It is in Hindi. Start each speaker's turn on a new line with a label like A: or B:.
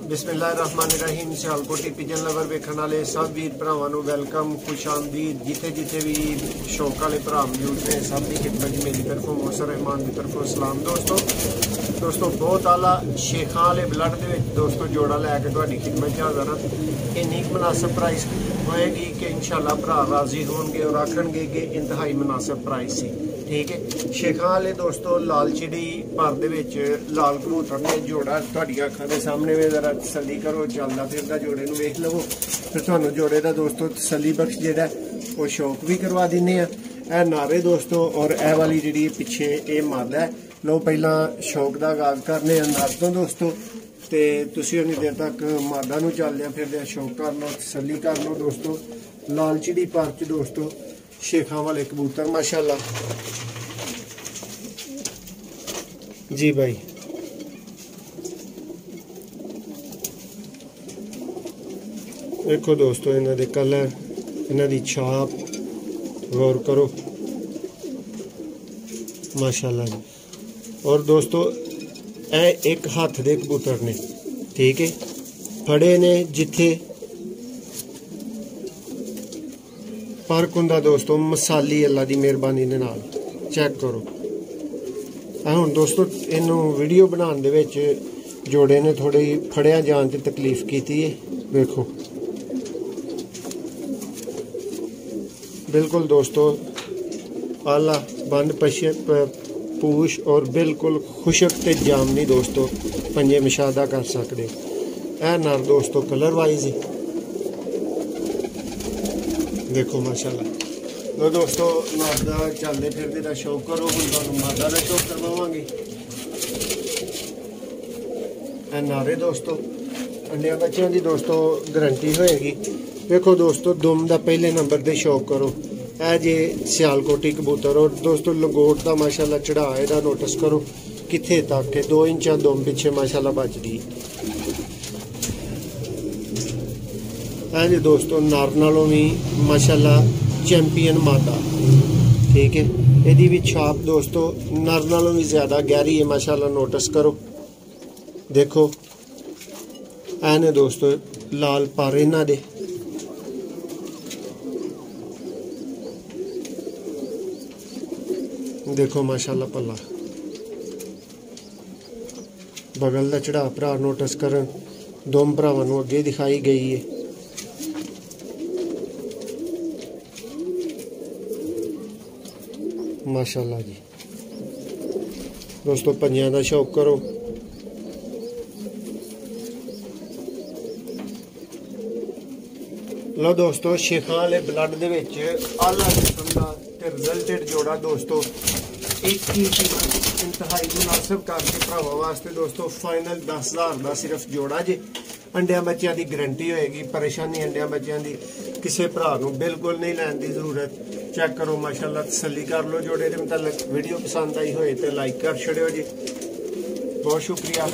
A: बिस्मिल्लाहिर्रहमानिर्रहीम। सियालकोटी पिजन लवर वेखण वाले सब वीर भरावां नूं वेलकम, खुश आमदीद। जिथे जिथे भी शौक वाले भरा मौजूद ने सब की खिदमत मेरी तरफों मौसर रहमान की तरफों सलाम। दोस्तों बहुत आला शेखां वाले ब्लड दे विच दोस्तों जोड़ा लैके तुहाडी खिदमत हाज़र हां। इन्नी मुनासिब प्राइस होएगी कि इंशाअल्लाह भरा राजी होणगे और आखणगे कि इंतहाई मुनासिब प्राइस सी। ठीक है, शेखां वाले दोस्तों लाल चिड़ी पर दे विच लाल कबूतर ने जोड़ा तुहाडी अखां दे सामने में जरा तसल्ली करो, चलदा फिरदा जोड़े नूं वेख लवो, फिर तुहानूं जोड़े दा दोस्तों तसल्ली बख्श जेहड़ा वो शौक भी करवा दिन्ने आ। ए नारे दोस्तों और ए वाली जिहड़ी पिछे ए मद है। लो पहला शौक का आगाज करने नर तो दोस्तों, तो तुसीं उन्नी देर तक मादा नूं चलदे फिरदे शौक कर लो, तसल्ली कर लो दोस्तों। लाल चिड़ी पार्क च दोस्तों शेखां वाले कबूतर माशाअल्लाह जी भाई। देखो दोस्तों इन्हां दे कलर, इन्हां दी छाप गौर करो माशाअल्लाह जी। और दोस्तों ए एक हाथ दे कबूतर ने, ठीक है, फड़े ने जिथे फर्क हुंदा दोस्तों मसाली अल्लाह दी मेहरबानी दे नाल। चेक करो हुण दोस्तों इनू वीडियो बनाने दे विच जोड़े ने थोड़ी फड़िया जान च तकलीफ की है। देखो बिल्कुल दोस्तों आला बंद पूछ और बिल्कुल खुशक ते जामनी दोस्तों पंजे मुशाहदा कर सकते। ए नर दोस्तों कलर वाइज ही देखो माशाल्लाह। तो दोस्तों नर का चलते फिरते का शौक करो, हम तुहानूं मादा का शौक करवावांगे। ए नारे दोस्तों अंडिया बच्चों की दोस्तों गारंटी होएगी। देखो दोस्तों दुम का पहले नंबर दे शौक करो, ए जे सियालकोटी कबूतर। और दोस्तों लंगोट का माशाल्लाह चढ़ा इहदा नोटिस करो किथे तक के 2 इंच दुम पिछे माशाल्लाह बचदी है जी दोस्तों। नर नालों भी माशाल्लाह चैंपियन मादा, ठीक है। यदि भी छाप दोस्तों नर नालों भी ज्यादा गहरी है माशाल्लाह, नोटिस करो। देखो ऐने दोस्तों लाल पर इन्हां दे, देखो माशाल्लाह पल्ला बगल का चढ़ा भरा नोटिस करन, दोम भरावां नूं अगे दिखाई गई है। माशाल्लाह जी दोस्तों पंजियां दा शौक करो। लो दोस्तों शेखां वाले ब्लड दे विच आला किस्म दा ते रिजल्टेड जोड़ा दोस्तों एक ही इंतहाई मुनासिब करके भरावां वास्ते दोस्तों फाइनल 10,000 का सिर्फ जोड़ा जे। अंडिया बच्चों की गारंटी होएगी, परेशानी अंडिया बच्चों की किसी भरा नूं बिल्कुल नहीं लैण दी जरूरत। चेक करो माशाल्लाह, तसल्ली कर लो जोड़े दे मुतल्लिक। वीडियो पसंद आई होए तो लाइक कर छड़ियो जी। बहुत शुक्रिया।